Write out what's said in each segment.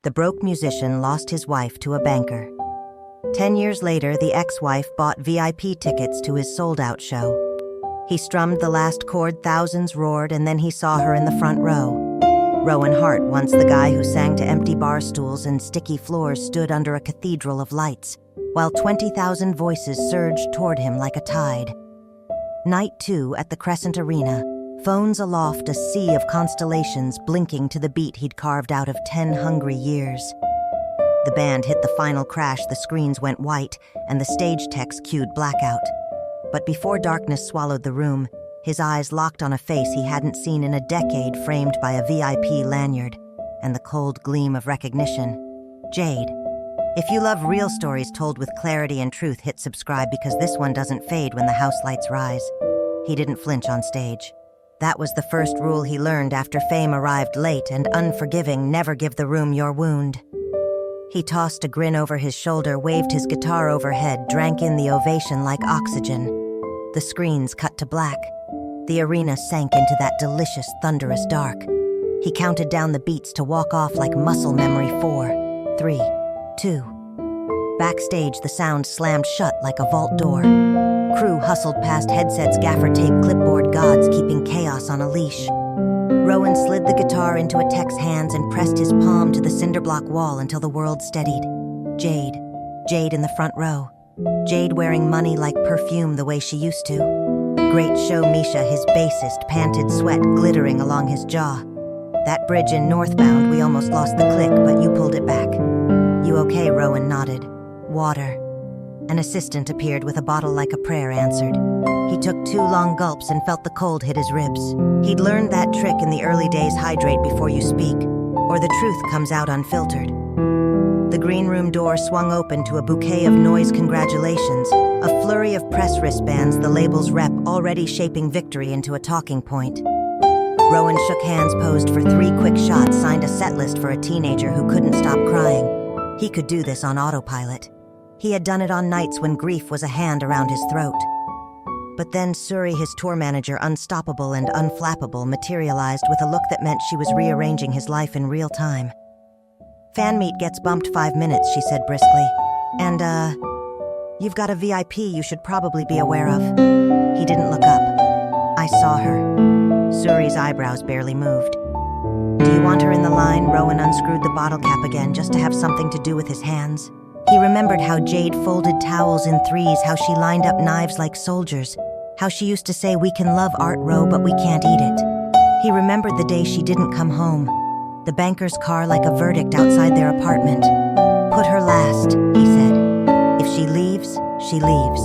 the broke musician lost his wife to a banker. 10 years later, the ex-wife bought VIP tickets to his sold-out show. He strummed the last chord, thousands roared, and then he saw her in the front row. Rowan Hart, once the guy who sang to empty bar stools and sticky floors, stood under a cathedral of lights, while 20,000 voices surged toward him like a tide. Night 2 at the Crescent Arena, phones aloft, a sea of constellations blinking to the beat he'd carved out of 10 hungry years. The band hit the final crash, the screens went white, and the stage techs cued blackout. But before darkness swallowed the room, his eyes locked on a face he hadn't seen in a decade, framed by a VIP lanyard, and the cold gleam of recognition. Jade. If you love real stories told with clarity and truth, hit subscribe, because this one doesn't fade when the house lights rise. He didn't flinch on stage. That was the first rule he learned after fame arrived late and unforgiving: never give the room your wound. He tossed a grin over his shoulder, waved his guitar overhead, drank in the ovation like oxygen. The screens cut to black. The arena sank into that delicious, thunderous dark. He counted down the beats to walk off like muscle memory. 4, 3, 2. Backstage, the sound slammed shut like a vault door. Crew hustled past headsets, gaffer tape, clipboard, gods keeping chaos on a leash. Rowan slid the guitar into a tech's hands and pressed his palm to the cinderblock wall until the world steadied. Jade. Jade in the front row. Jade wearing money like perfume the way she used to. Great show Misha, his bassist, panted, sweat glittering along his jaw. That bridge in Northbound, we almost lost the click, but you pulled it back. You okay? Rowan nodded. Water. An assistant appeared with a bottle like a prayer answered. He took 2 long gulps and felt the cold hit his ribs. He'd learned that trick in the early days: hydrate before you speak, or the truth comes out unfiltered. The green room door swung open to a bouquet of noise congratulations, a flurry of press wristbands, the label's rep already shaping victory into a talking point. Rowan shook hands, posed for 3 quick shots, signed a set list for a teenager who couldn't stop crying. He could do this on autopilot. He had done it on nights when grief was a hand around his throat. But then Suri, his tour manager, unstoppable and unflappable, materialized with a look that meant she was rearranging his life in real time. "Fan meet gets bumped 5 minutes," she said briskly. "And, you've got a VIP you should probably be aware of." He didn't look up. "I saw her." Suri's eyebrows barely moved. "Do you want her in the line?" Rowan unscrewed the bottle cap again, just to have something to do with his hands. He remembered how Jade folded towels in threes, how she lined up knives like soldiers, how she used to say, "We can love art row, but we can't eat it." He remembered the day she didn't come home, the banker's car like a verdict outside their apartment. "Put her last," he said. "If she leaves, she leaves."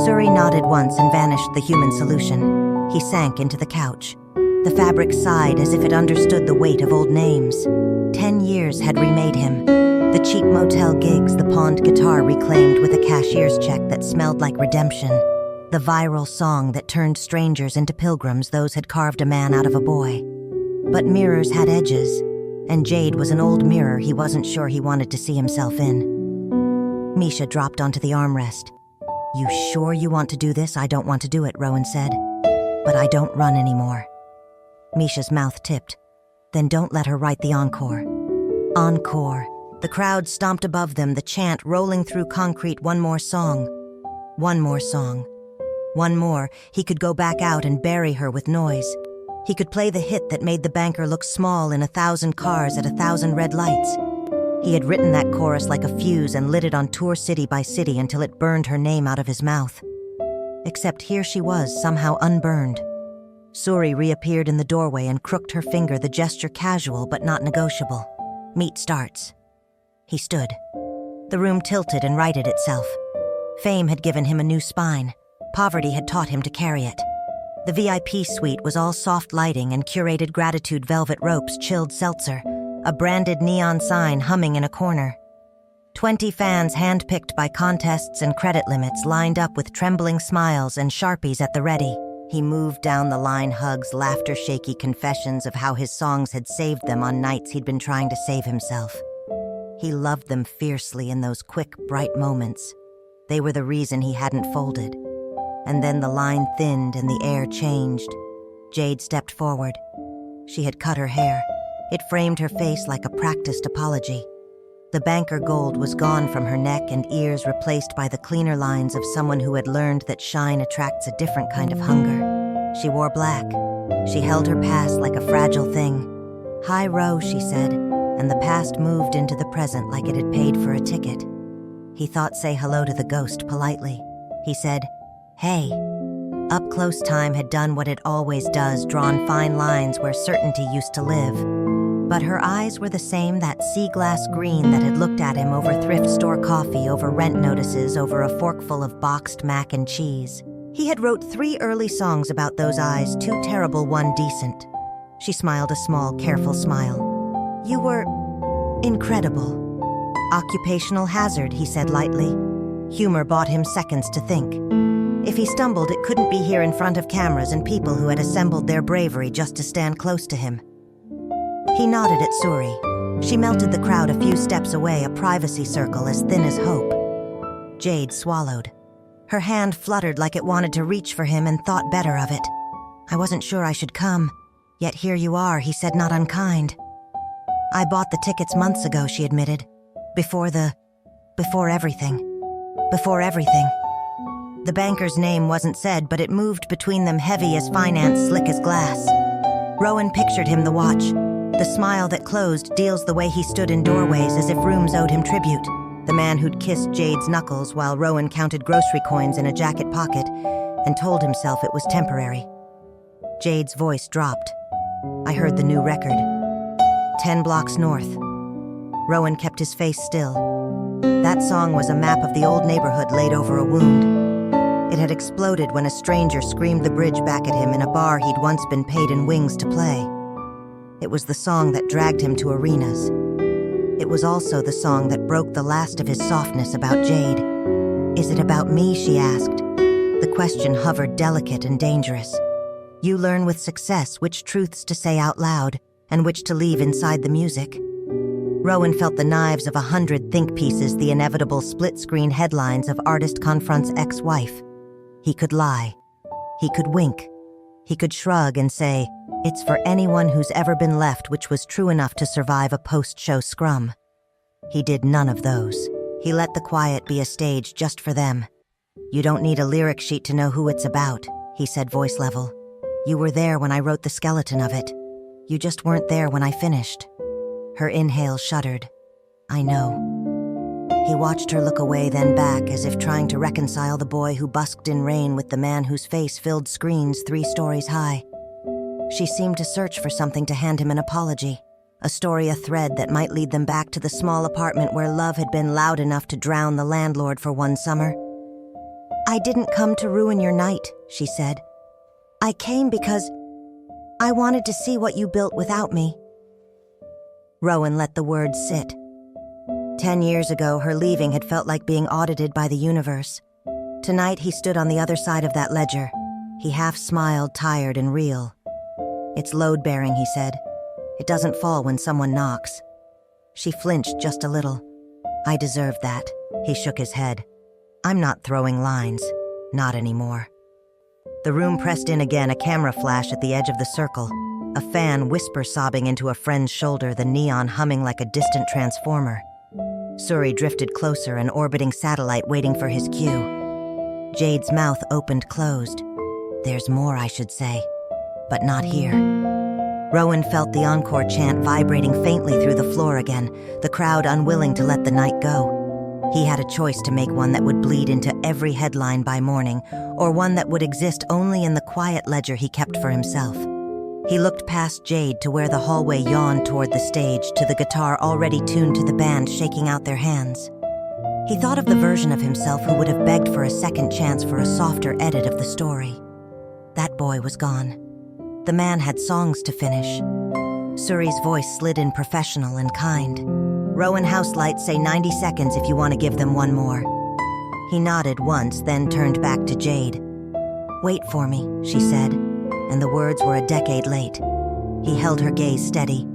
Suri nodded once and vanished, the human solution. He sank into the couch. The fabric sighed as if it understood the weight of old names. 10 years had remade him. The cheap motel gigs, the pawned guitar reclaimed with a cashier's check that smelled like redemption. The viral song that turned strangers into pilgrims, those had carved a man out of a boy. But mirrors had edges, and Jade was an old mirror he wasn't sure he wanted to see himself in. Misha dropped onto the armrest. "You sure you want to do this?" "I don't want to do it," Rowan said. "But I don't run anymore." Misha's mouth tipped. "Then don't let her write the encore." Encore. The crowd stomped above them, the chant rolling through concrete. One more song. One more song. One more. He could go back out and bury her with noise. He could play the hit that made the banker look small in 1,000 cars at 1,000 red lights. He had written that chorus like a fuse and lit it on tour city by city until it burned her name out of his mouth. Except here she was, somehow unburned. Suri reappeared in the doorway and crooked her finger, the gesture casual but not negotiable. "Meet starts." He stood. The room tilted and righted itself. Fame had given him a new spine. Poverty had taught him to carry it. The VIP suite was all soft lighting and curated gratitude, velvet ropes, chilled seltzer, a branded neon sign humming in a corner. 20 fans handpicked by contests and credit limits lined up with trembling smiles and Sharpies at the ready. He moved down the line, hugs, laughter, shaky confessions of how his songs had saved them on nights he'd been trying to save himself. He loved them fiercely in those quick, bright moments. They were the reason he hadn't folded. And then the line thinned and the air changed. Jade stepped forward. She had cut her hair. It framed her face like a practiced apology. The banker gold was gone from her neck and ears, replaced by the cleaner lines of someone who had learned that shine attracts a different kind of hunger. She wore black. She held her past like a fragile thing. "Hi, Ro," she said, and the past moved into the present like it had paid for a ticket. He thought say hello to the ghost politely. He said, "Hey." Up close time had done what it always does, drawn fine lines where certainty used to live. But her eyes were the same, that sea glass green that had looked at him over thrift store coffee, over rent notices, over a forkful of boxed mac and cheese. He had wrote 3 early songs about those eyes, 2 terrible, 1 decent. She smiled a small, careful smile. "You were incredible." "Occupational hazard," he said lightly. Humor bought him seconds to think. If he stumbled, it couldn't be here in front of cameras and people who had assembled their bravery just to stand close to him. He nodded at Suri. She melted the crowd a few steps away, a privacy circle as thin as hope. Jade swallowed. Her hand fluttered like it wanted to reach for him and thought better of it. "I wasn't sure I should come. Yet here you are," he said, not unkind. "I bought the tickets months ago," she admitted. Before everything. Before everything." The banker's name wasn't said, but it moved between them, heavy as finance, slick as glass. Rowan pictured him, the watch. The smile that closed, deals the way he stood in doorways as if rooms owed him tribute. The man who'd kissed Jade's knuckles while Rowan counted grocery coins in a jacket pocket and told himself it was temporary. Jade's voice dropped. "I heard the new record. 10 blocks north." Rowan kept his face still. That song was a map of the old neighborhood laid over a wound. It had exploded when a stranger screamed the bridge back at him in a bar he'd once been paid in wings to play. It was the song that dragged him to arenas. It was also the song that broke the last of his softness about Jade. "Is it about me?" she asked. The question hovered, delicate and dangerous. You learn with success which truths to say out loud and which to leave inside the music. Rowan felt the knives of 100 think pieces, the inevitable split-screen headlines of artist confronts ex-wife. He could lie. He could wink. He could shrug and say, "It's for anyone who's ever been left," which was true enough to survive a post-show scrum. He did none of those. He let the quiet be a stage just for them. "You don't need a lyric sheet to know who it's about," he said, voice level. "You were there when I wrote the skeleton of it. You just weren't there when I finished." Her inhale shuddered. "I know." He watched her look away, then back, as if trying to reconcile the boy who busked in rain with the man whose face filled screens 3 stories high. She seemed to search for something to hand him an apology, a story, a thread that might lead them back to the small apartment where love had been loud enough to drown the landlord for one summer. "I didn't come to ruin your night," she said. "I came because I wanted to see what you built without me." Rowan let the words sit. 10 years ago, her leaving had felt like being audited by the universe. Tonight, he stood on the other side of that ledger. He half smiled, tired and real. "It's load-bearing," he said. "It doesn't fall when someone knocks." She flinched just a little. "I deserved that." He shook his head. "I'm not throwing lines. Not anymore." The room pressed in again, a camera flash at the edge of the circle. A fan whisper sobbing into a friend's shoulder, the neon humming like a distant transformer. Suri drifted closer, an orbiting satellite waiting for his cue. Jade's mouth opened, closed. "There's more, I should say, but not here." Rowan felt the encore chant vibrating faintly through the floor again, the crowd unwilling to let the night go. He had a choice to make, one that would bleed into every headline by morning, or one that would exist only in the quiet ledger he kept for himself. He looked past Jade to where the hallway yawned toward the stage, to the guitar already tuned to the band shaking out their hands. He thought of the version of himself who would have begged for a second chance for a softer edit of the story. That boy was gone. The man had songs to finish. Suri's voice slid in, professional and kind. "Rowan house lights say 90 seconds if you want to give them one more." He nodded once, then turned back to Jade. "Wait for me," she said, and the words were a decade late. He held her gaze steady.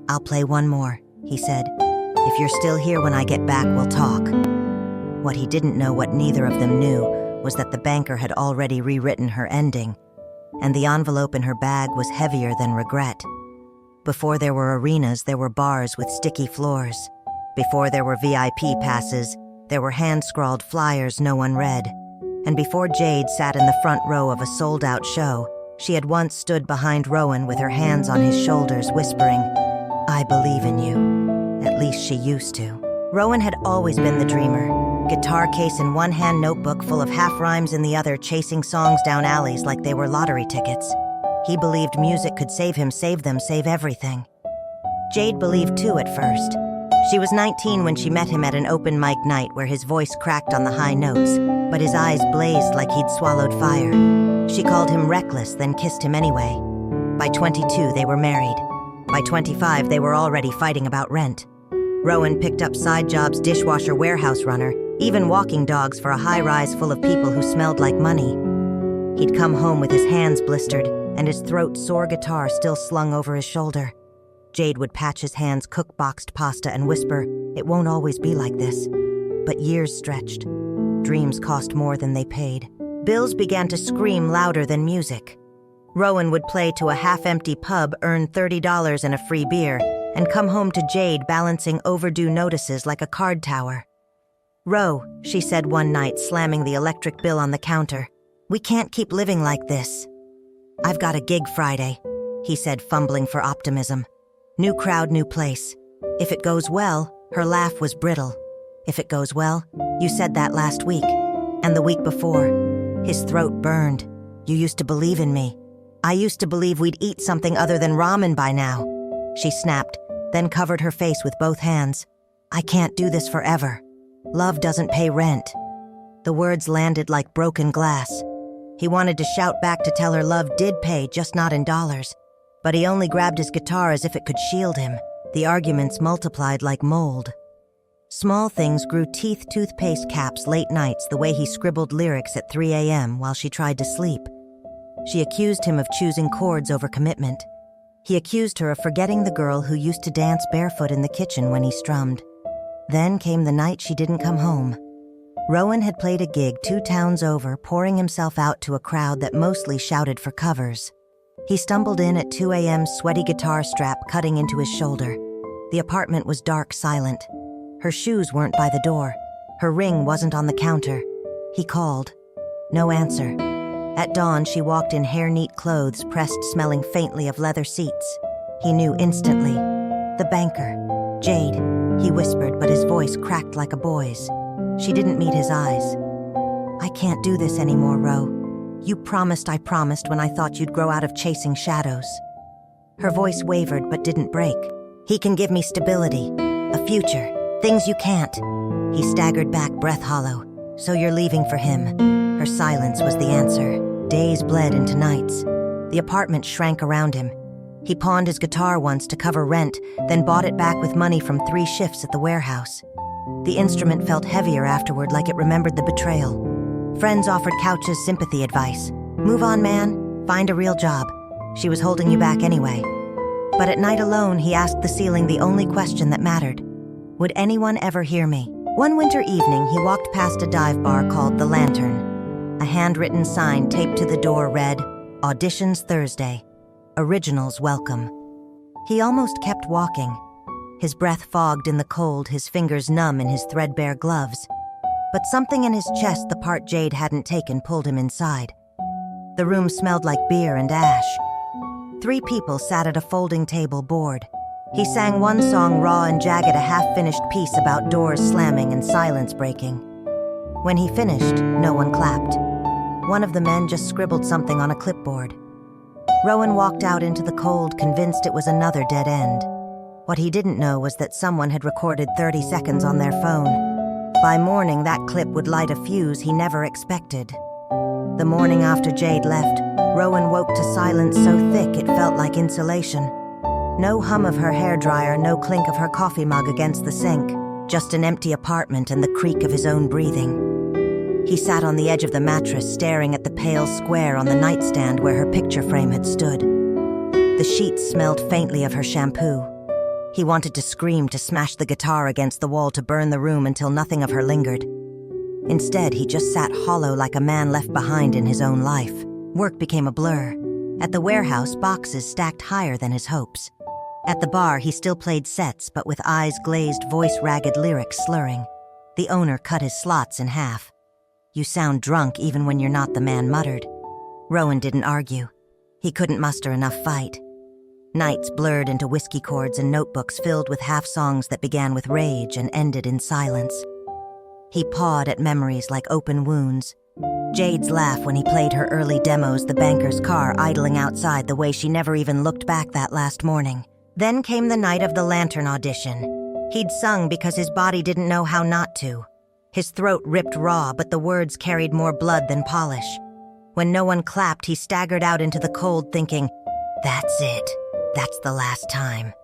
"I'll play one more," he said. "If you're still here when I get back, we'll talk." What he didn't know, what neither of them knew, was that the banker had already rewritten her ending, and the envelope in her bag was heavier than regret. Before there were arenas, there were bars with sticky floors. Before there were VIP passes, there were hand-scrawled flyers no one read. And before Jade sat in the front row of a sold-out show, she had once stood behind Rowan with her hands on his shoulders, whispering, "I believe in you." At least she used to. Rowan had always been the dreamer. Guitar case in one hand, notebook full of half-rhymes in the other, chasing songs down alleys like they were lottery tickets. He believed music could save him, save them, save everything. Jade believed too at first. She was 19 when she met him at an open mic night where his voice cracked on the high notes, but his eyes blazed like he'd swallowed fire. She called him reckless, then kissed him anyway. By 22, they were married. By 25, they were already fighting about rent. Rowan picked up side jobs, dishwasher, warehouse runner, even walking dogs for a high-rise full of people who smelled like money. He'd come home with his hands blistered and his throat-sore guitar still slung over his shoulder. Jade would patch his hands, cook boxed pasta, and whisper, "It won't always be like this." But years stretched. Dreams cost more than they paid. Bills began to scream louder than music. Rowan would play to a half-empty pub, earn $30 and a free beer, and come home to Jade balancing overdue notices like a card tower. "Ro," she said one night, slamming the electric bill on the counter, "we can't keep living like this." "I've got a gig Friday," he said, fumbling for optimism. "New crowd, new place. If it goes well," her laugh was brittle. "If it goes well, you said that last week. And the week before." His throat burned. "You used to believe in me. I used to believe we'd eat something other than ramen by now." She snapped, then covered her face with both hands. "I can't do this forever. Love doesn't pay rent." The words landed like broken glass. He wanted to shout back to tell her love did pay, just not in dollars. But he only grabbed his guitar as if it could shield him. The arguments multiplied like mold. Small things grew teeth, toothpaste caps, late nights, the way he scribbled lyrics at 3 a.m. while she tried to sleep. She accused him of choosing chords over commitment. He accused her of forgetting the girl who used to dance barefoot in the kitchen when he strummed. Then came the night she didn't come home. Rowan had played a gig 2 towns over, pouring himself out to a crowd that mostly shouted for covers. He stumbled in at 2 a.m., sweaty guitar strap cutting into his shoulder. The apartment was dark, silent. Her shoes weren't by the door. Her ring wasn't on the counter. He called. No answer. At dawn, she walked in hair-neat clothes, pressed, smelling faintly of leather seats. He knew instantly. "The banker. Jade," he whispered, but his voice cracked like a boy's. She didn't meet his eyes. "I can't do this anymore, Ro. You promised I promised when I thought you'd grow out of chasing shadows." Her voice wavered but didn't break. "He can give me stability, a future, things you can't." He staggered back, breath hollow. "So you're leaving for him?" Her silence was the answer. Days bled into nights. The apartment shrank around him. He pawned his guitar once to cover rent, then bought it back with money from 3 shifts at the warehouse. The instrument felt heavier afterward, like it remembered the betrayal. Friends offered couches, sympathy, advice. "Move on, man. Find a real job. She was holding you back anyway." But at night alone, he asked the ceiling the only question that mattered. Would anyone ever hear me? One winter evening, he walked past a dive bar called The Lantern. A handwritten sign taped to the door read, "Auditions Thursday. Originals welcome." He almost kept walking. His breath fogged in the cold, his fingers numb in his threadbare gloves. But something in his chest, the part Jade hadn't taken, pulled him inside. The room smelled like beer and ash. 3 people sat at a folding table, bored. He sang one song, raw and jagged, a half-finished piece about doors slamming and silence breaking. When he finished, no one clapped. One of the men just scribbled something on a clipboard. Rowan walked out into the cold, convinced it was another dead end. What he didn't know was that someone had recorded 30 seconds on their phone. By morning, that clip would light a fuse he never expected. The morning after Jade left, Rowan woke to silence so thick it felt like insulation. No hum of her hairdryer, no clink of her coffee mug against the sink, just an empty apartment and the creak of his own breathing. He sat on the edge of the mattress, staring at the pale square on the nightstand where her picture frame had stood. The sheets smelled faintly of her shampoo. He wanted to scream, to smash the guitar against the wall, to burn the room until nothing of her lingered. Instead, he just sat hollow like a man left behind in his own life. Work became a blur. At the warehouse, boxes stacked higher than his hopes. At the bar, he still played sets, but with eyes glazed, voice ragged, lyrics slurring. The owner cut his slots in half. "You sound drunk even when you're not," the man muttered. Rowan didn't argue. He couldn't muster enough fight. Nights blurred into whiskey chords and notebooks filled with half-songs that began with rage and ended in silence. He pawed at memories like open wounds. Jade's laugh when he played her early demos, the banker's car idling outside the way she never even looked back that last morning. Then came the night of the lantern audition. He'd sung because his body didn't know how not to. His throat ripped raw, but the words carried more blood than polish. When no one clapped, he staggered out into the cold thinking, "That's it. That's the last time."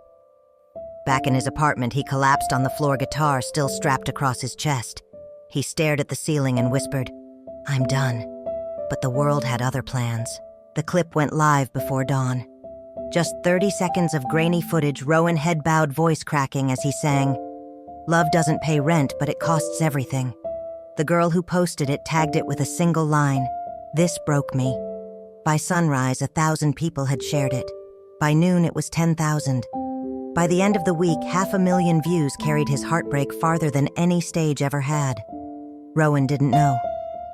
Back in his apartment, he collapsed on the floor, guitar still strapped across his chest. He stared at the ceiling and whispered, "I'm done." But the world had other plans. The clip went live before dawn. Just 30 seconds of grainy footage, Rowan head-bowed, voice cracking as he sang, "Love doesn't pay rent, but it costs everything." The girl who posted it tagged it with a single line, "This broke me." By sunrise, 1,000 people had shared it. By noon, it was 10,000. By the end of the week, 500,000 views carried his heartbreak farther than any stage ever had. Rowan didn't know.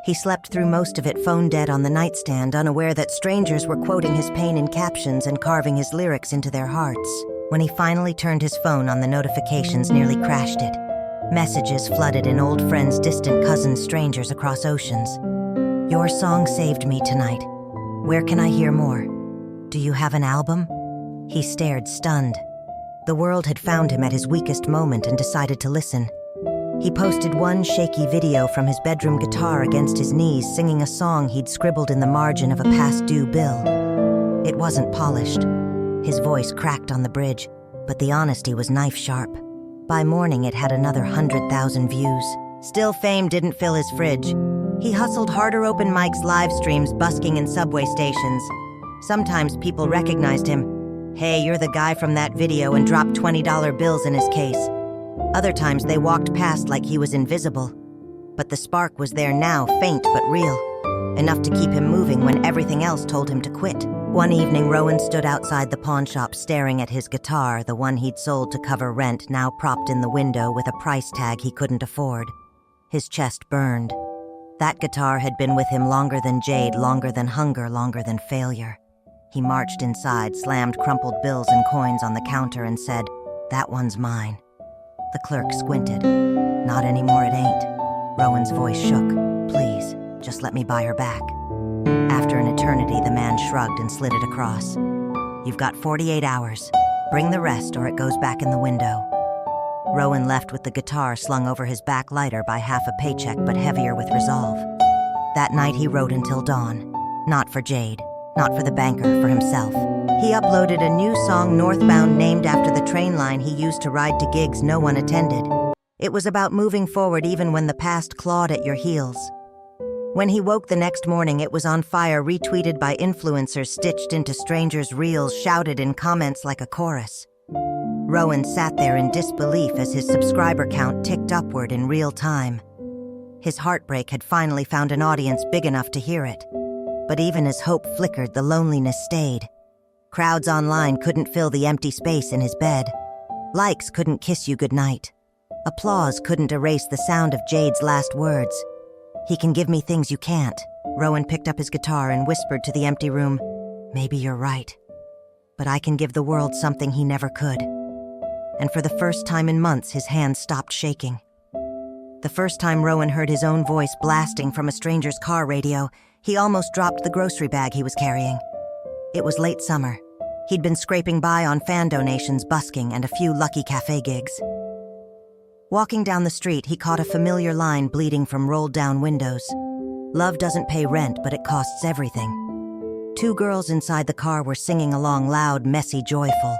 He slept through most of it, phone dead on the nightstand, unaware that strangers were quoting his pain in captions and carving his lyrics into their hearts. When he finally turned his phone on, the notifications nearly crashed it. Messages flooded in: old friends, distant cousins, strangers across oceans. "Your song saved me tonight. Where can I hear more? Do you have an album?" He stared, stunned. The world had found him at his weakest moment and decided to listen. He posted one shaky video from his bedroom, guitar against his knees, singing a song he'd scribbled in the margin of a past-due bill. It wasn't polished. His voice cracked on the bridge, but the honesty was knife-sharp. By morning, it had another 100,000 views. Still, fame didn't fill his fridge. He hustled harder, open mics, live streams, busking in subway stations. Sometimes people recognized him. "Hey, you're the guy from that video," and dropped $20 bills in his case. Other times they walked past like he was invisible. But the spark was there now, faint but real. Enough to keep him moving when everything else told him to quit. One evening, Rowan stood outside the pawn shop staring at his guitar, the one he'd sold to cover rent, now propped in the window with a price tag he couldn't afford. His chest burned. That guitar had been with him longer than Jade, longer than hunger, longer than failure. He marched inside, slammed crumpled bills and coins on the counter and said, "That one's mine." The clerk squinted. "Not anymore, it ain't." Rowan's voice shook. "Please, just let me buy her back." After an eternity, the man shrugged and slid it across. "You've got 48 hours. Bring the rest or it goes back in the window." Rowan left with the guitar slung over his back, lighter by half a paycheck but heavier with resolve. That night he wrote until dawn. Not for Jade, not for the banker, for himself. He uploaded a new song, Northbound, named after the train line he used to ride to gigs no one attended. It was about moving forward even when the past clawed at your heels. When he woke the next morning, it was on fire, retweeted by influencers, stitched into strangers' reels, shouted in comments like a chorus. Rowan sat there in disbelief as his subscriber count ticked upward in real time. His heartbreak had finally found an audience big enough to hear it. But even as hope flickered, the loneliness stayed. Crowds online couldn't fill the empty space in his bed. Likes couldn't kiss you goodnight. Applause couldn't erase the sound of Jade's last words. "He can give me things you can't." Rowan picked up his guitar and whispered to the empty room, "Maybe you're right. But I can give the world something he never could." And for the first time in months, his hands stopped shaking. The first time Rowan heard his own voice blasting from a stranger's car radio, he almost dropped the grocery bag he was carrying. It was late summer. He'd been scraping by on fan donations, busking, and a few lucky cafe gigs. Walking down the street, he caught a familiar line bleeding from rolled-down windows. "Love doesn't pay rent, but it costs everything." Two girls inside the car were singing along, loud, messy, joyful.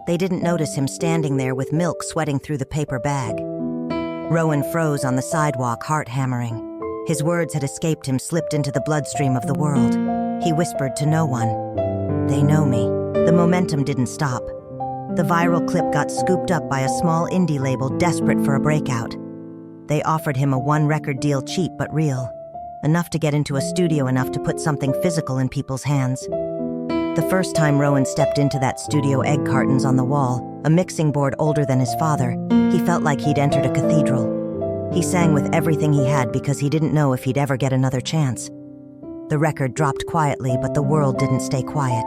They didn't notice him standing there with milk sweating through the paper bag. Rowan froze on the sidewalk, heart hammering. His words had escaped him, slipped into the bloodstream of the world. He whispered to no one, "They know me." The momentum didn't stop. The viral clip got scooped up by a small indie label desperate for a breakout. They offered him a one-record deal, cheap but real. Enough to get into a studio, enough to put something physical in people's hands. The first time Rowan stepped into that studio egg cartons on the wall, a mixing board older than his father, he felt like he'd entered a cathedral. He sang with everything he had because he didn't know if he'd ever get another chance. The record dropped quietly, but the world didn't stay quiet.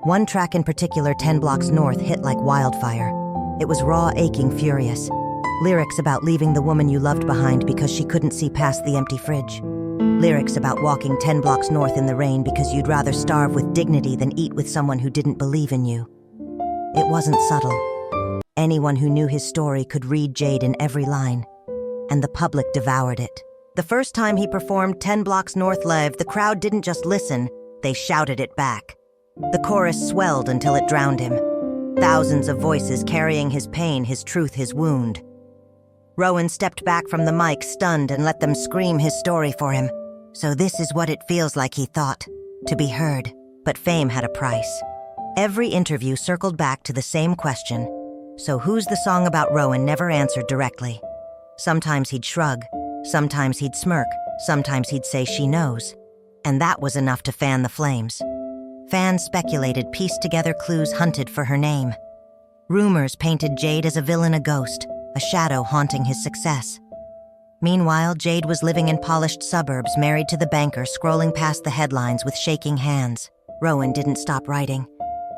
One track in particular, 10 Blocks North, hit like wildfire. It was raw, aching, furious. Lyrics about leaving the woman you loved behind because she couldn't see past the empty fridge. Lyrics about walking 10 blocks north in the rain because you'd rather starve with dignity than eat with someone who didn't believe in you. It wasn't subtle. Anyone who knew his story could read Jade in every line, and the public devoured it. The first time he performed 10 Blocks North live, the crowd didn't just listen, they shouted it back. The chorus swelled until it drowned him. Thousands of voices carrying his pain, his truth, his wound. Rowan stepped back from the mic, stunned, and let them scream his story for him. So this is what it feels like, he thought, to be heard. But fame had a price. Every interview circled back to the same question. So who's the song about? Rowan never answered directly. Sometimes he'd shrug, sometimes he'd smirk, sometimes he'd say she knows. And that was enough to fan the flames. Fans speculated, pieced together clues, hunted for her name. Rumors painted Jade as a villain, a ghost, a shadow haunting his success. Meanwhile, Jade was living in polished suburbs, married to the banker, scrolling past the headlines with shaking hands. Rowan didn't stop writing.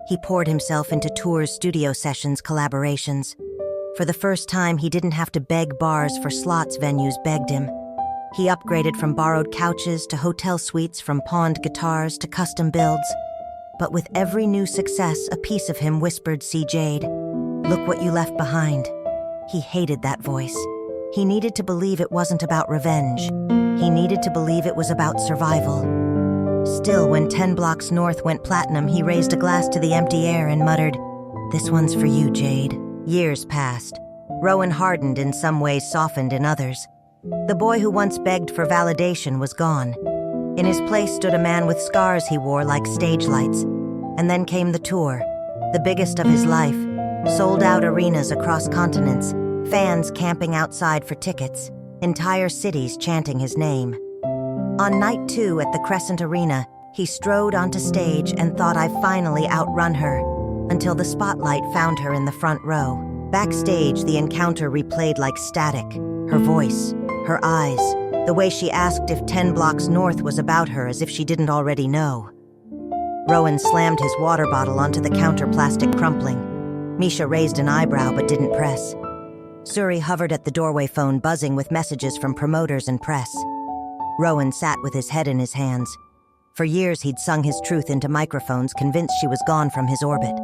He poured himself into tours, studio sessions, collaborations. For the first time, he didn't have to beg bars for slots, venues begged him. He upgraded from borrowed couches to hotel suites, from pawned guitars to custom builds. But with every new success, a piece of him whispered, "See, Jade, look what you left behind." He hated that voice. He needed to believe it wasn't about revenge. He needed to believe it was about survival. Still, when 10 Blocks North went platinum, he raised a glass to the empty air and muttered, "This one's for you, Jade." Years passed. Rowan hardened in some ways, softened in others. The boy who once begged for validation was gone. In his place stood a man with scars he wore like stage lights. And then came the tour, the biggest of his life. Sold-out arenas across continents, fans camping outside for tickets, entire cities chanting his name. On night 2 at the Crescent Arena, he strode onto stage and thought, "I've finally outrun her," until the spotlight found her in the front row. Backstage, the encounter replayed like static. Her voice, her eyes, the way she asked if 10 Blocks North was about her, as if she didn't already know. Rowan slammed his water bottle onto the counter, plastic crumpling. Misha raised an eyebrow but didn't press. Suri hovered at the doorway, phone buzzing with messages from promoters and press. Rowan sat with his head in his hands. For years he'd sung his truth into microphones, convinced she was gone from his orbit.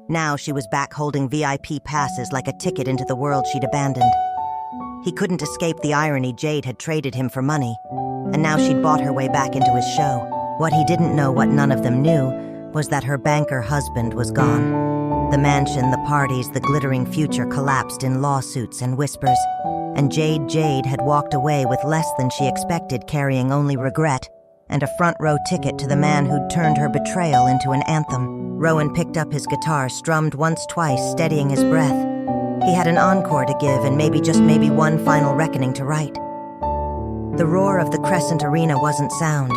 Now she was back, holding VIP passes like a ticket into the world she'd abandoned. He couldn't escape the irony. Jade had traded him for money, and now she'd bought her way back into his show. What he didn't know, what none of them knew, was that her banker husband was gone. The mansion, the parties, the glittering future collapsed in lawsuits and whispers. And Jade had walked away with less than she expected, carrying only regret and a front-row ticket to the man who'd turned her betrayal into an anthem. Rowan picked up his guitar, strummed once, twice, steadying his breath. He had an encore to give, and maybe, just maybe, one final reckoning to write. The roar of the Crescent Arena wasn't sound.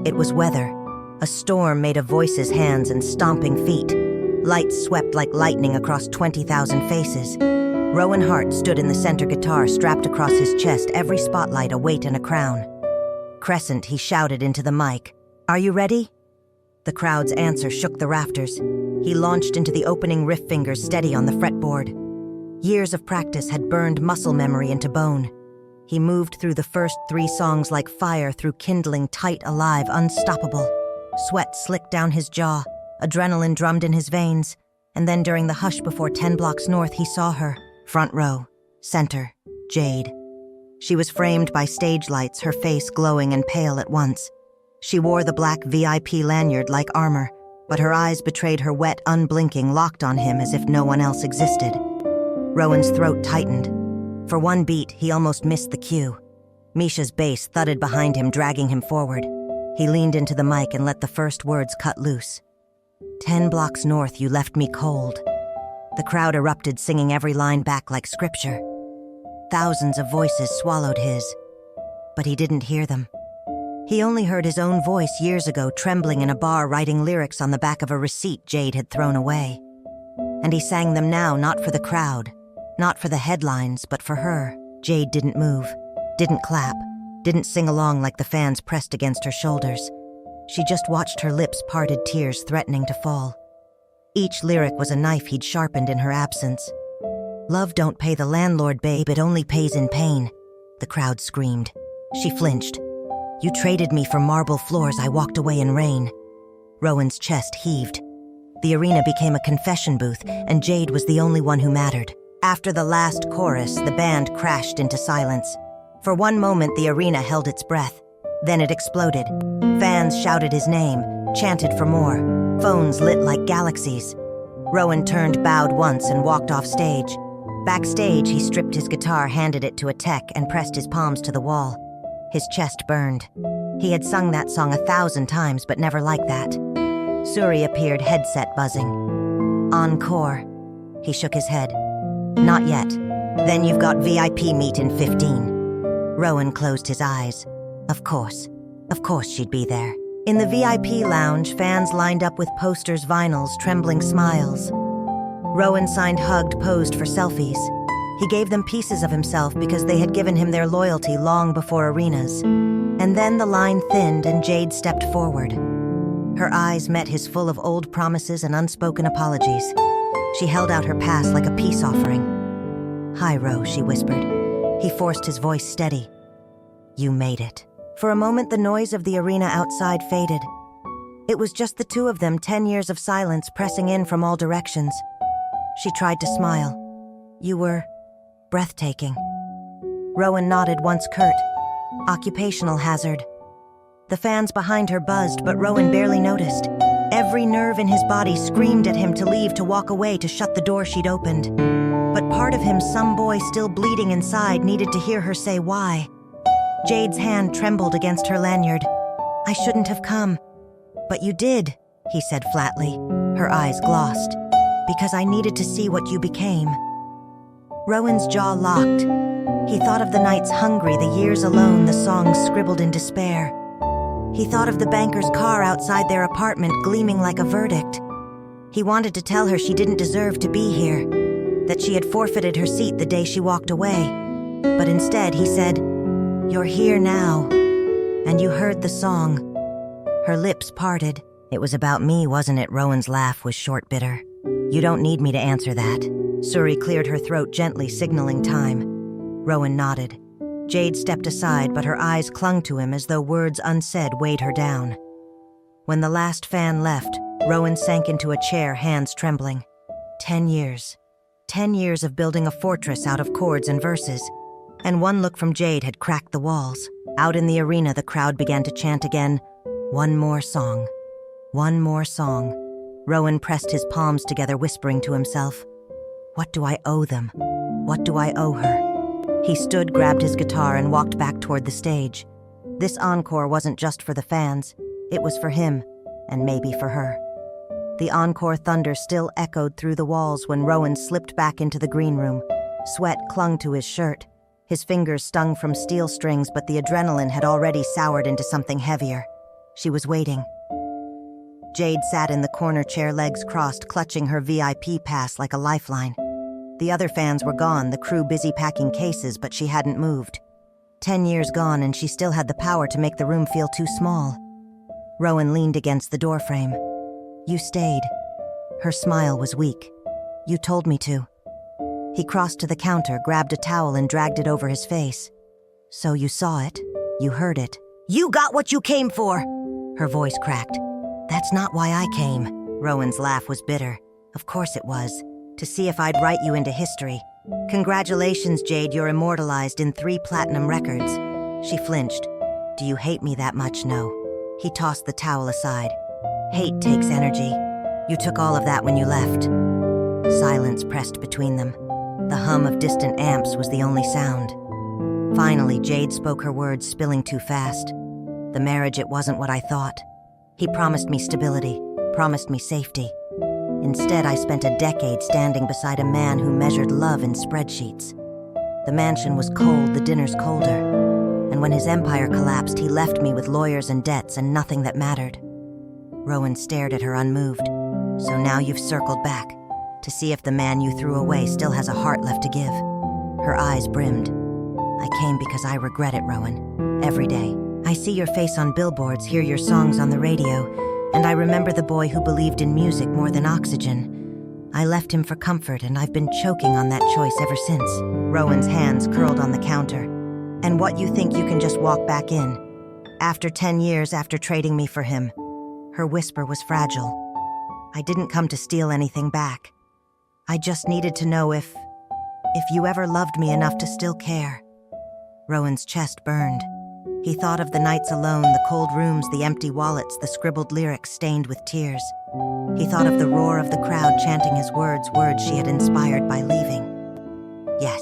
It was weather. A storm made of voices, hands, and stomping feet. Lights swept like lightning across 20,000 faces. Rowan Hart stood in the center, guitar strapped across his chest, every spotlight a weight and a crown. "Crescent," he shouted into the mic. "Are you ready?" The crowd's answer shook the rafters. He launched into the opening riff, fingers steady on the fretboard. Years of practice had burned muscle memory into bone. He moved through the first 3 songs like fire through kindling, tight, alive, unstoppable. Sweat slicked down his jaw, adrenaline drummed in his veins, and then during the hush before 10 Blocks North, he saw her, front row, center, Jade. She was framed by stage lights, her face glowing and pale at once. She wore the black VIP lanyard like armor, but her eyes betrayed her, wet, unblinking, locked on him as if no one else existed. Rowan's throat tightened. For one beat, he almost missed the cue. Misha's bass thudded behind him, dragging him forward. He leaned into the mic and let the first words cut loose. 10 Blocks North, you left me cold." The crowd erupted, singing every line back like scripture. Thousands of voices swallowed his, but he didn't hear them. He only heard his own voice years ago trembling in a bar writing lyrics on the back of a receipt Jade had thrown away. And he sang them now not for the crowd, not for the headlines, but for her. Jade didn't move, didn't clap, didn't sing along like the fans pressed against her shoulders. She just watched her lips parted, tears threatening to fall. Each lyric was a knife he'd sharpened in her absence. "Love don't pay the landlord, babe, it only pays in pain," the crowd screamed. She flinched. "You traded me for marble floors, I walked away in rain." Rowan's chest heaved. The arena became a confession booth, and Jade was the only one who mattered. After the last chorus, the band crashed into silence. For one moment, the arena held its breath. Then it exploded. Fans shouted his name, chanted for more. Phones lit like galaxies. Rowan turned, bowed once, and walked off stage. Backstage, he stripped his guitar, handed it to a tech, and pressed his palms to the wall. His chest burned. He had sung that song 1,000 times, but never like that. Suri appeared, headset buzzing. "Encore." He shook his head. "Not yet. Then you've got VIP meet in 15. Rowan closed his eyes. Of course she'd be there. In the VIP lounge, fans lined up with posters, vinyls, trembling smiles. Rowan signed, hugged, posed for selfies. He gave them pieces of himself because they had given him their loyalty long before arenas. And then the line thinned and Jade stepped forward. Her eyes met his, full of old promises and unspoken apologies. She held out her pass like a peace offering. "Hi, Ro," she whispered. He forced his voice steady. "You made it." For a moment, the noise of the arena outside faded. It was just the two of them, 10 years of silence pressing in from all directions. She tried to smile. "You were breathtaking." Rowan nodded, once curt. "Occupational hazard." The fans behind her buzzed, but Rowan barely noticed. Every nerve in his body screamed at him to leave, to walk away, to shut the door she'd opened. But part of him, some boy still bleeding inside, needed to hear her say why. Jade's hand trembled against her lanyard. "I shouldn't have come." "But you did," he said flatly. Her eyes glossed. "Because I needed to see what you became." Rowan's jaw locked. He thought of the nights hungry, the years alone, the songs scribbled in despair. He thought of the banker's car outside their apartment, gleaming like a verdict. He wanted to tell her she didn't deserve to be here, that she had forfeited her seat the day she walked away. But instead, he said, "You're here now." And you heard the song. Her lips parted. "It was about me, wasn't it?" Rowan's laugh was short, bitter. "You don't need me to answer that." Suri cleared her throat gently, signaling time. Rowan nodded. Jade stepped aside, but her eyes clung to him as though words unsaid weighed her down. When the last fan left, Rowan sank into a chair, hands trembling. 10 years. 10 years of building a fortress out of chords and verses. And one look from Jade had cracked the walls. Out in the arena, the crowd began to chant again, "One more song. One more song." Rowan pressed his palms together, whispering to himself, "What do I owe them? What do I owe her?" He stood, grabbed his guitar, and walked back toward the stage. This encore wasn't just for the fans. It was for him, and maybe for her. The encore thunder still echoed through the walls when Rowan slipped back into the green room. Sweat clung to his shirt. His fingers stung from steel strings, but the adrenaline had already soured into something heavier. She was waiting. Jade sat in the corner chair, legs crossed, clutching her VIP pass like a lifeline. The other fans were gone, the crew busy packing cases, but she hadn't moved. 10 years gone, and she still had the power to make the room feel too small. Rowan leaned against the doorframe. "You stayed." Her smile was weak. "You told me to." He crossed to the counter, grabbed a towel, and dragged it over his face. "So you saw it. You heard it." "You got what you came for!" Her voice cracked. "That's not why I came." Rowan's laugh was bitter. "Of course it was. To see if I'd write you into history. Congratulations, Jade, you're immortalized in 3 platinum records." She flinched. "Do you hate me that much?" "No." He tossed the towel aside. "Hate takes energy. You took all of that when you left." Silence pressed between them. The hum of distant amps was the only sound. Finally, Jade spoke, her words spilling too fast. "The marriage, it wasn't what I thought. He promised me stability, promised me safety. Instead, I spent a decade standing beside a man who measured love in spreadsheets. The mansion was cold, the dinners colder. and when his empire collapsed, he left me with lawyers and debts and nothing that mattered. Rowan stared at her unmoved. So now you've circled back, to see if the man you threw away still has a heart left to give. Her eyes brimmed. I came because I regret it, Rowan. Every day. I see your face on billboards, hear your songs on the radio, and I remember the boy who believed in music more than oxygen. I left him for comfort, and I've been choking on that choice ever since. Rowan's hands curled on the counter. And what, you think you can just walk back in? After 10 years after trading me for him. Her whisper was fragile. I didn't come to steal anything back. I just needed to know if you ever loved me enough to still care. Rowan's chest burned. He thought of the nights alone, the cold rooms, the empty wallets, the scribbled lyrics stained with tears. He thought of the roar of the crowd chanting his words she had inspired by leaving. Yes,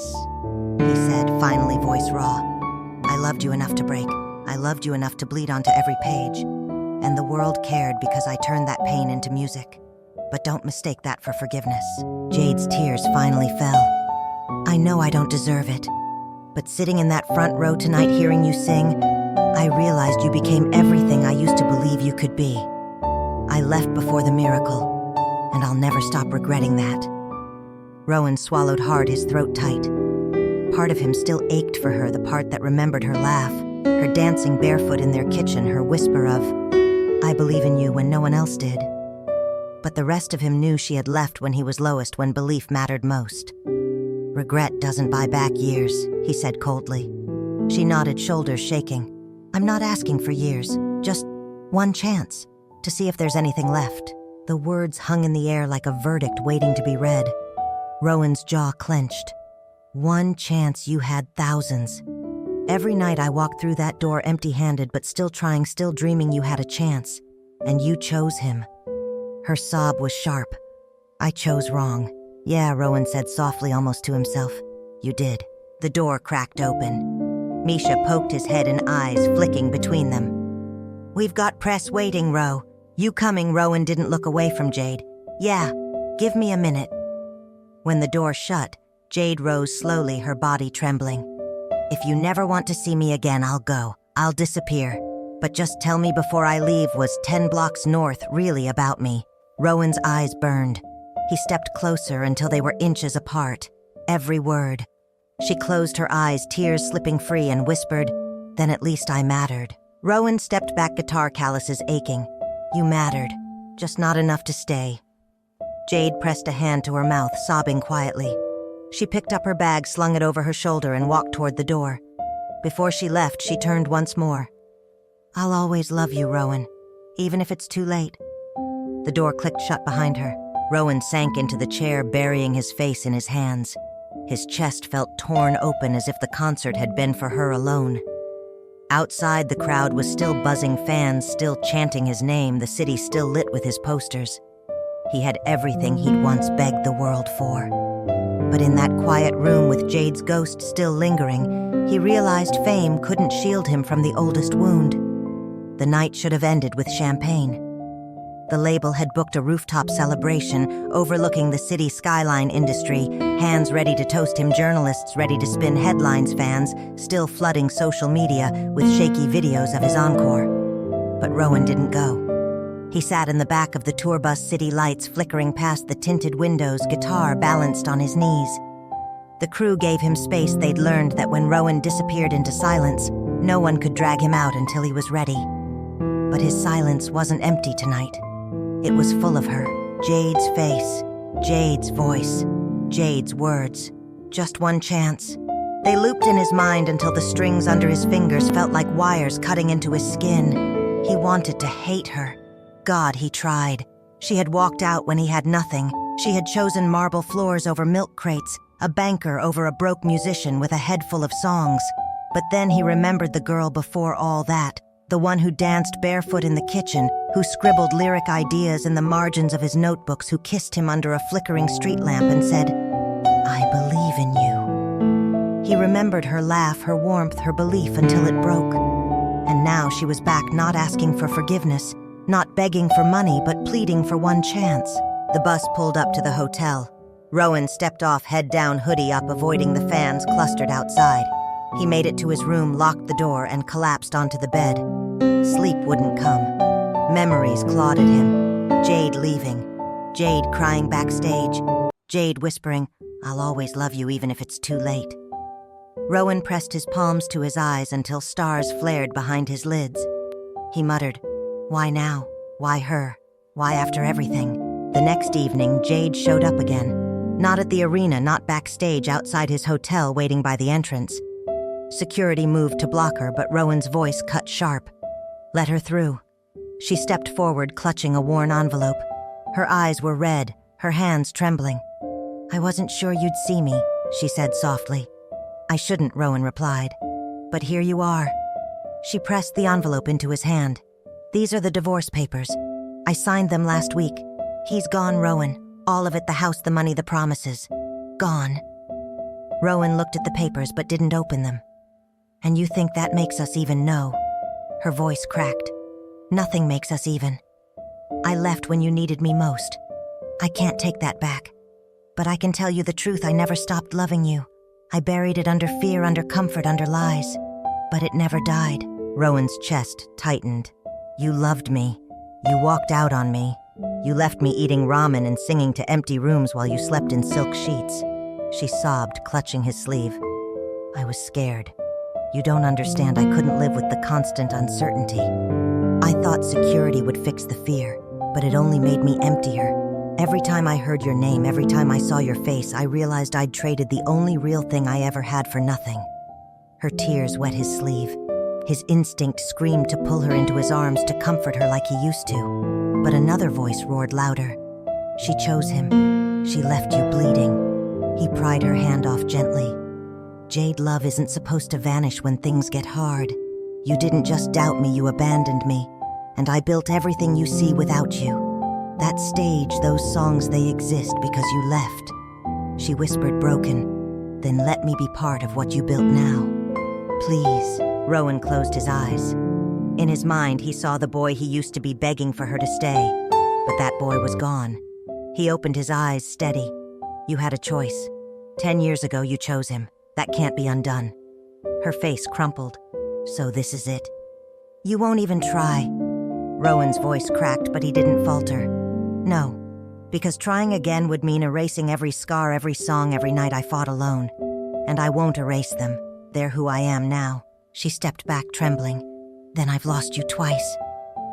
he said, finally, voice raw. I loved you enough to break. I loved you enough to bleed onto every page. And the world cared because I turned that pain into music. But don't mistake that for forgiveness. Jade's tears finally fell. I know I don't deserve it. But sitting in that front row tonight hearing you sing, I realized you became everything I used to believe you could be. I left before the miracle, and I'll never stop regretting that. Rowan swallowed hard, his throat tight. Part of him still ached for her, the part that remembered her laugh, her dancing barefoot in their kitchen, her whisper of, I believe in you when no one else did. But the rest of him knew she had left when he was lowest, when belief mattered most. Regret doesn't buy back years, he said coldly. She nodded, shoulders shaking. I'm not asking for years, just one chance, to see if there's anything left. The words hung in the air like a verdict waiting to be read. Rowan's jaw clenched. One chance, you had thousands. Every night I walked through that door empty-handed, but still trying, still dreaming you had a chance. And you chose him. Her sob was sharp. I chose wrong. Yeah, Rowan said softly, almost to himself. You did. The door cracked open. Misha poked his head and eyes flicking between them. We've got press waiting, Ro. You coming? Rowan didn't look away from Jade. Yeah, give me a minute. When the door shut, Jade rose slowly, her body trembling. If you never want to see me again, I'll go. I'll disappear. But just tell me before I leave, was 10 blocks north really about me? Rowan's eyes burned. He stepped closer until they were inches apart. Every word. She closed her eyes, tears slipping free, and whispered, then at least I mattered. Rowan stepped back, guitar calluses aching. You mattered, just not enough to stay. Jade pressed a hand to her mouth, sobbing quietly. She picked up her bag, slung it over her shoulder, and walked toward the door. Before she left, she turned once more. I'll always love you, Rowan, even if it's too late. The door clicked shut behind her. Rowan sank into the chair, burying his face in his hands. His chest felt torn open as if the concert had been for her alone. Outside, the crowd was still buzzing, fans still chanting his name, the city still lit with his posters. He had everything he'd once begged the world for. But in that quiet room with Jade's ghost still lingering, he realized fame couldn't shield him from the oldest wound. The night should have ended with champagne. The label had booked a rooftop celebration overlooking the city skyline industry, hands ready to toast him, journalists ready to spin headlines, fans still flooding social media with shaky videos of his encore. But Rowan didn't go. He sat in the back of the tour bus, city lights flickering past the tinted windows, guitar balanced on his knees. The crew gave him space. They'd learned that when Rowan disappeared into silence, no one could drag him out until he was ready. But his silence wasn't empty tonight. It was full of her. Jade's face, Jade's voice, Jade's words. Just one chance. They looped in his mind until the strings under his fingers felt like wires cutting into his skin. He wanted to hate her. God, he tried. She had walked out when he had nothing. She had chosen marble floors over milk crates, a banker over a broke musician with a head full of songs. But then he remembered the girl before all that, the one who danced barefoot in the kitchen, who scribbled lyric ideas in the margins of his notebooks, who kissed him under a flickering street lamp and said, I believe in you. He remembered her laugh, her warmth, her belief until it broke. And now she was back, not asking for forgiveness, not begging for money, but pleading for one chance. The bus pulled up to the hotel. Rowan stepped off, head down, hoodie up, avoiding the fans clustered outside. He made it to his room, locked the door, and collapsed onto the bed. Sleep wouldn't come. Memories clawed at him. Jade leaving. Jade crying backstage. Jade whispering, "I'll always love you even if it's too late." Rowan pressed his palms to his eyes until stars flared behind his lids. He muttered, "Why now? Why her? Why after everything?" The next evening, Jade showed up again. Not at the arena, not backstage outside his hotel waiting by the entrance. Security moved to block her, but Rowan's voice cut sharp. "Let her through." She stepped forward, clutching a worn envelope. Her eyes were red, her hands trembling. "I wasn't sure you'd see me," she said softly. "I shouldn't," Rowan replied. "But here you are." She pressed the envelope into his hand. "These are the divorce papers. I signed them last week. He's gone, Rowan. All of it, the house, the money, the promises. Gone." Rowan looked at the papers but didn't open them. "And you think that makes us even?" "No." Her voice cracked. "Nothing makes us even. I left when you needed me most. I can't take that back. But I can tell you the truth, I never stopped loving you. I buried it under fear, under comfort, under lies. But it never died." Rowan's chest tightened. "You loved me. You walked out on me. You left me eating ramen and singing to empty rooms while you slept in silk sheets." She sobbed, clutching his sleeve. "I was scared. You don't understand, I couldn't live with the constant uncertainty. I thought security would fix the fear, but it only made me emptier. Every time I heard your name, every time I saw your face, I realized I'd traded the only real thing I ever had for nothing." Her tears wet his sleeve. His instinct screamed to pull her into his arms to comfort her like he used to. But another voice roared louder. "She chose him. She left you bleeding." He pried her hand off gently. "Jade, love isn't supposed to vanish when things get hard. You didn't just doubt me, you abandoned me. And I built everything you see without you. That stage, those songs, they exist because you left." She whispered, broken. "Then let me be part of what you built now. Please." Rowan closed his eyes. In his mind, he saw the boy he used to be begging for her to stay. But that boy was gone. He opened his eyes, steady. "You had a choice. 10 years ago, you chose him. That can't be undone." Her face crumpled. "So this is it? You won't even try?" Rowan's voice cracked, but he didn't falter. "No, because trying again would mean erasing every scar, every song, every night I fought alone. And I won't erase them. They're who I am now." She stepped back, trembling. "Then I've lost you twice."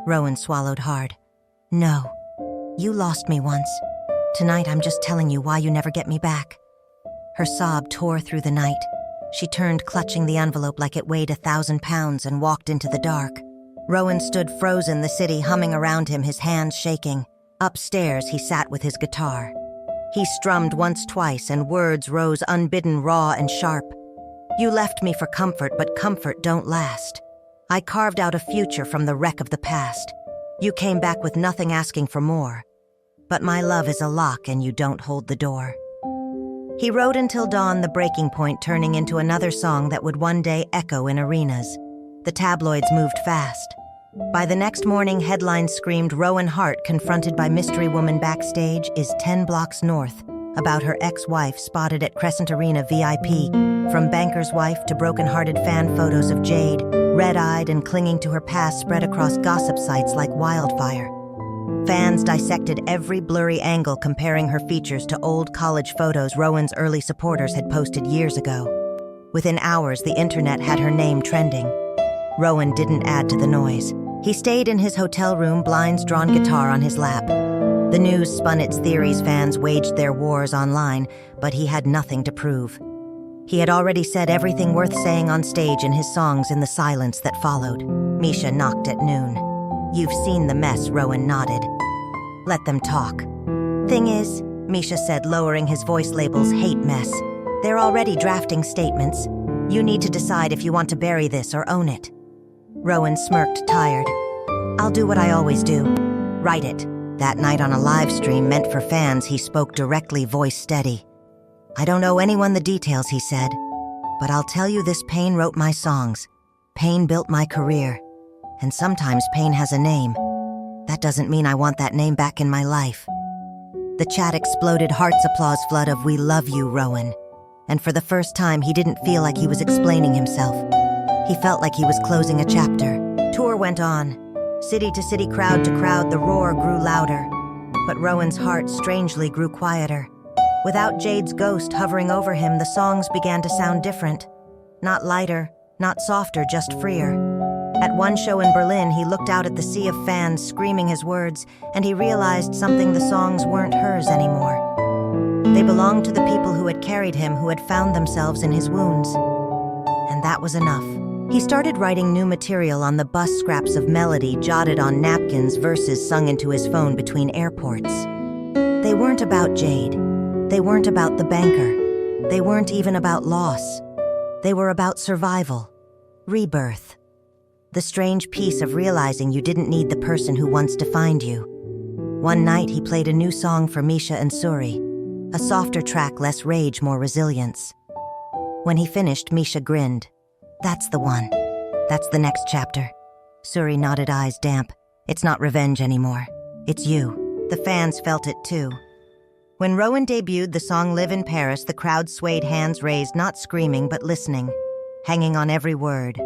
Rowan swallowed hard. "No, you lost me once. Tonight I'm just telling you why you never get me back." Her sob tore through the night. She turned, clutching the envelope like it weighed 1,000 pounds, and walked into the dark. Rowan stood frozen, the city humming around him, his hands shaking. Upstairs, he sat with his guitar. He strummed once, twice, and words rose unbidden, raw and sharp. "You left me for comfort, but comfort don't last. I carved out a future from the wreck of the past. You came back with nothing, asking for more. But my love is a lock and you don't hold the door." He wrote until dawn, the breaking point, turning into another song that would one day echo in arenas. The tabloids moved fast. By the next morning, headlines screamed, "Rowan Hart confronted by mystery woman backstage is 10 blocks north," about her ex-wife spotted at Crescent Arena VIP. From banker's wife to broken-hearted fan, photos of Jade, red-eyed and clinging to her past, spread across gossip sites like wildfire. Fans dissected every blurry angle, comparing her features to old college photos Rowan's early supporters had posted years ago. Within hours, the internet had her name trending. Rowan didn't add to the noise. He stayed in his hotel room, blinds-drawn, guitar on his lap. The news spun its theories, fans waged their wars online, but he had nothing to prove. He had already said everything worth saying on stage in his songs in the silence that followed. Misha knocked at noon. "You've seen the mess," Rowan nodded. "Let them talk." "Thing is," Misha said, lowering his voice, "labels hate mess. They're already drafting statements. You need to decide if you want to bury this or own it." Rowan smirked, tired. "I'll do what I always do. Write it." That night on a live stream meant for fans, he spoke directly, voice steady. "I don't owe anyone the details," he said. "But I'll tell you this, pain wrote my songs. Pain built my career. And sometimes pain has a name. That doesn't mean I want that name back in my life." The chat exploded, hearts applause flood of "We love you, Rowan." And for the first time, he didn't feel like he was explaining himself. He felt like he was closing a chapter. Tour went on. City to city, crowd to crowd, the roar grew louder. But Rowan's heart strangely grew quieter. Without Jade's ghost hovering over him, the songs began to sound different. Not lighter, not softer, just freer. At one show in Berlin, he looked out at the sea of fans screaming his words, and he realized something: the songs weren't hers anymore. They belonged to the people who had carried him, who had found themselves in his wounds. And that was enough. He started writing new material on the bus, scraps of melody jotted on napkins, verses sung into his phone between airports. They weren't about Jade. They weren't about the banker. They weren't even about loss. They were about survival, rebirth. The strange peace of realizing you didn't need the person who once defined you. One night, he played a new song for Misha and Suri, a softer track, less rage, more resilience. When he finished, Misha grinned. "That's the one. That's the next chapter." Suri nodded, eyes damp. "It's not revenge anymore. It's you." The fans felt it too. When Rowan debuted the song Live in Paris, the crowd swayed, hands raised, not screaming but listening, hanging on every word.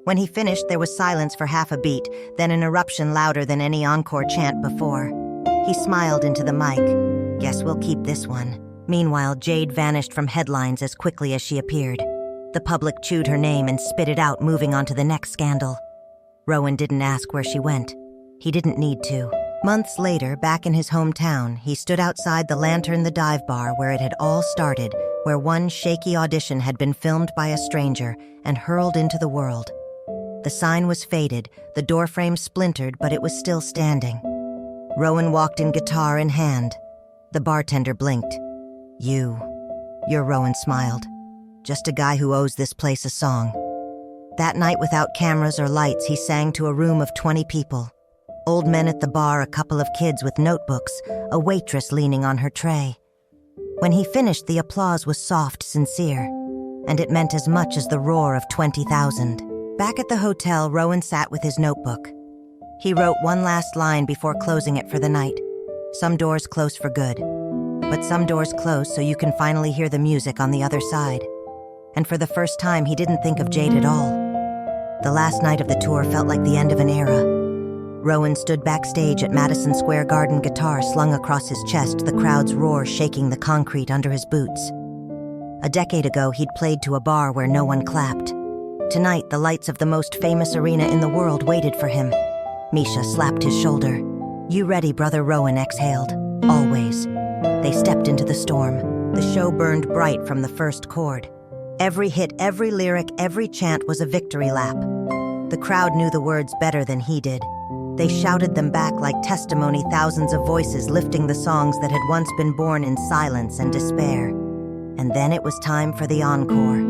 When he finished, there was silence for half a beat, then an eruption louder than any encore chant before. He smiled into the mic. "Guess we'll keep this one." Meanwhile, Jade vanished from headlines as quickly as she appeared. The public chewed her name and spit it out, moving on to the next scandal. Rowan didn't ask where she went. He didn't need to. Months later, back in his hometown, he stood outside the Lantern, the dive bar where it had all started, where one shaky audition had been filmed by a stranger and hurled into the world. The sign was faded, the doorframe splintered, but it was still standing. Rowan walked in, guitar in hand. The bartender blinked. You're Rowan smiled. "Just a guy who owes this place a song." That night, without cameras or lights, he sang to a room of 20 people. Old men at the bar, a couple of kids with notebooks, a waitress leaning on her tray. When he finished, the applause was soft, sincere, and it meant as much as the roar of 20,000. Back at the hotel, Rowan sat with his notebook. He wrote one last line before closing it for the night. Some doors close for good, but some doors close so you can finally hear the music on the other side. And for the first time, he didn't think of Jade at all. The last night of the tour felt like the end of an era. Rowan stood backstage at Madison Square Garden, guitar slung across his chest, the crowd's roar shaking the concrete under his boots. A decade ago, he'd played to a bar where no one clapped. Tonight, the lights of the most famous arena in the world waited for him. Misha slapped his shoulder. "You ready, brother?" Rowan exhaled. "Always." They stepped into the storm. The show burned bright from the first chord. Every hit, every lyric, every chant was a victory lap. The crowd knew the words better than he did. They shouted them back like testimony, thousands of voices lifting the songs that had once been born in silence and despair. And then it was time for the encore.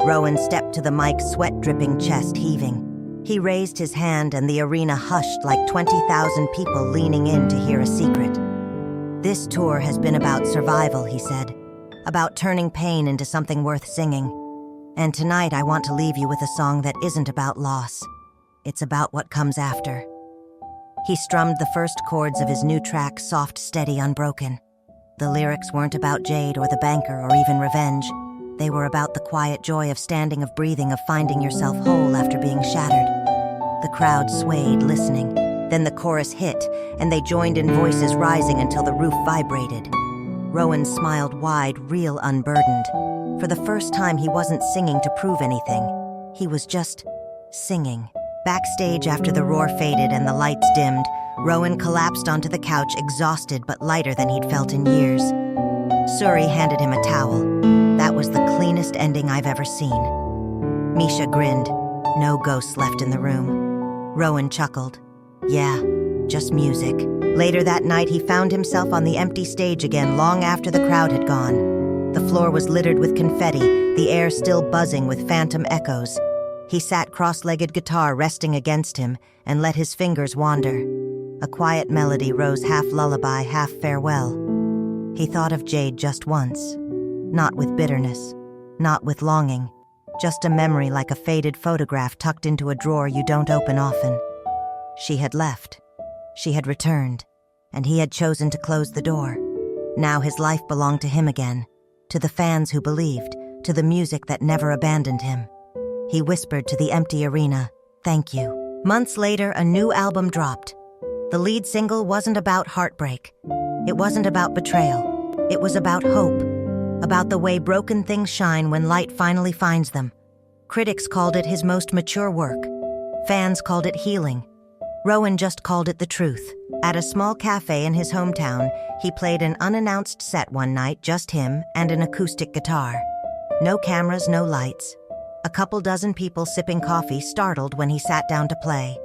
Rowan stepped to the mic, sweat dripping, chest heaving. He raised his hand and the arena hushed like 20,000 people leaning in to hear a secret. "This tour has been about survival," he said, "about turning pain into something worth singing. And tonight I want to leave you with a song that isn't about loss. It's about what comes after." He strummed the first chords of his new track, soft, steady, unbroken. The lyrics weren't about Jade or the banker or even revenge. They were about the quiet joy of standing, of breathing, of finding yourself whole after being shattered. The crowd swayed, listening. Then the chorus hit, and they joined in, voices rising until the roof vibrated. Rowan smiled wide, real, unburdened. For the first time, he wasn't singing to prove anything. He was just singing. Backstage, after the roar faded and the lights dimmed, Rowan collapsed onto the couch, exhausted but lighter than he'd felt in years. Suri handed him a towel. "That was the cleanest ending I've ever seen." Misha grinned. No ghosts left in the room. Rowan chuckled. "Yeah, just music." Later that night, he found himself on the empty stage again, long after the crowd had gone. The floor was littered with confetti, the air still buzzing with phantom echoes. He sat cross-legged, guitar resting against him, and let his fingers wander. A quiet melody rose, half lullaby, half farewell. He thought of Jade just once. Not with bitterness, not with longing, just a memory like a faded photograph tucked into a drawer you don't open often. She had left. She had returned, and he had chosen to close the door. Now his life belonged to him again, to the fans who believed, to the music that never abandoned him. He whispered to the empty arena, "Thank you." Months later, a new album dropped. The lead single wasn't about heartbreak. It wasn't about betrayal. It was about hope, about the way broken things shine when light finally finds them. Critics called it his most mature work. Fans called it healing. Rowan just called it the truth. At a small cafe in his hometown, he played an unannounced set one night, just him and an acoustic guitar. No cameras, no lights. A couple dozen people sipping coffee, startled when he sat down to play.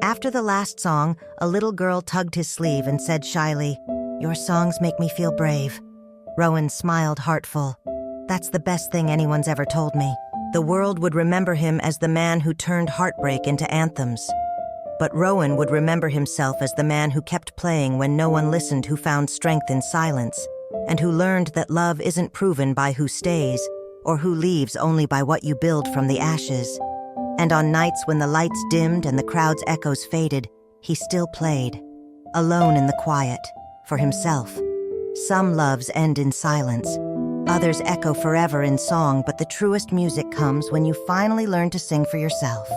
After the last song, a little girl tugged his sleeve and said shyly, "Your songs make me feel brave." Rowan smiled, heartful. "That's the best thing anyone's ever told me." The world would remember him as the man who turned heartbreak into anthems. But Rowan would remember himself as the man who kept playing when no one listened, who found strength in silence, and who learned that love isn't proven by who stays or who leaves, only by what you build from the ashes. And on nights when the lights dimmed and the crowd's echoes faded, he still played, alone in the quiet, for himself. Some loves end in silence. Others echo forever in song, but the truest music comes when you finally learn to sing for yourself.